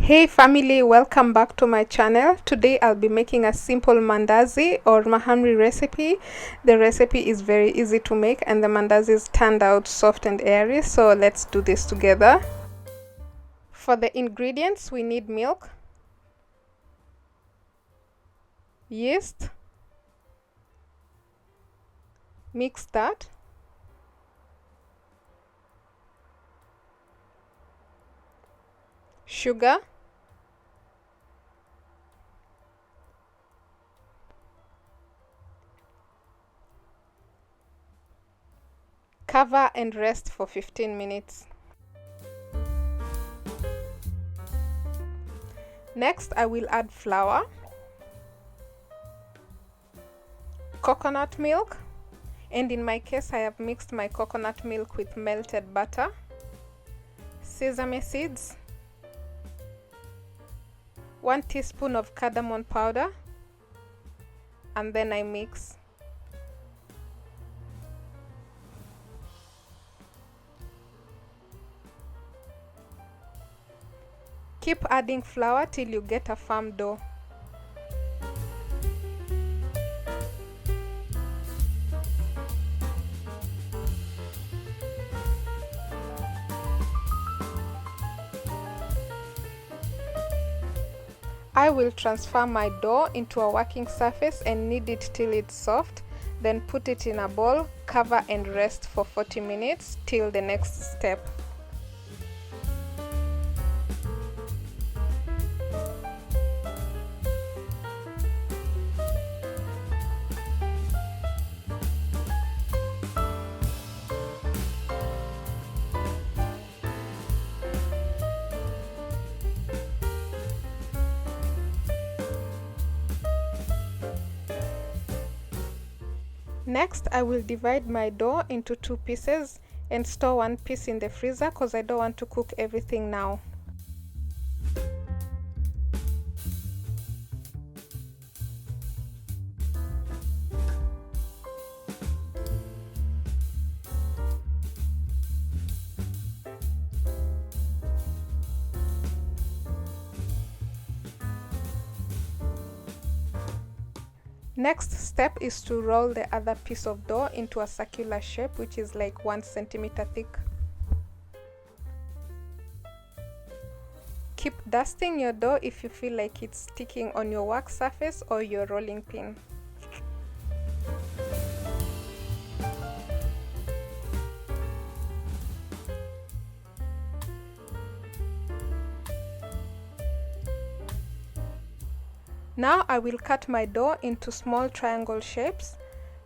Hey family, welcome back to my channel. Today I'll be making a simple mandazi or mahamri recipe. The recipe is very easy to make and the mandazis turned out soft and airy, so let's do this together. For the ingredients, we need milk, yeast, mix that, sugar, cover and rest for 15 minutes. Next, I will add flour, coconut milk, and in my case I have mixed my coconut milk with melted butter, sesame seeds, 1 teaspoon of cardamom powder, and then I mix. Keep adding flour till you get a firm dough. I will transfer my dough into a working surface and knead it till it's soft, then put it in a bowl, cover and rest for 40 minutes till the next step. Next, I will divide my dough into 2 pieces and store 1 piece in the freezer because I don't want to cook everything now. Next step is to roll the other piece of dough into a circular shape, which is like 1 centimeter thick. Keep dusting your dough if you feel like it's sticking on your work surface or your rolling pin. Now I will cut my dough into small triangle shapes.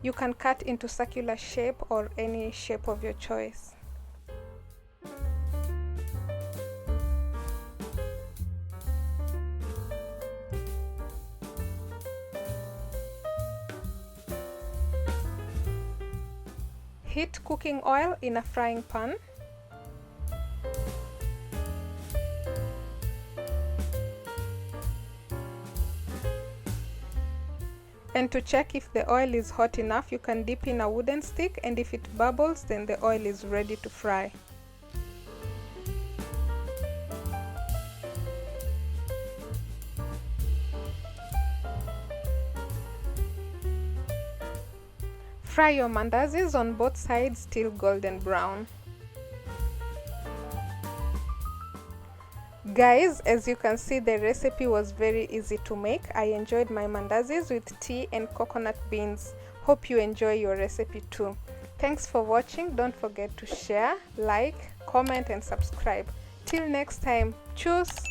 You can cut into circular shape or any shape of your choice. Heat cooking oil in a frying pan. And to check if the oil is hot enough, you can dip in a wooden stick, and if it bubbles, then the oil is ready to fry. Fry your mandazis on both sides till golden brown. Guys, as you can see, the recipe was very easy to make. I enjoyed my mandazis with tea and coconut beans. Hope you enjoy your recipe too. Thanks for watching. Don't forget to share, like, comment and subscribe. Till next time, cheers!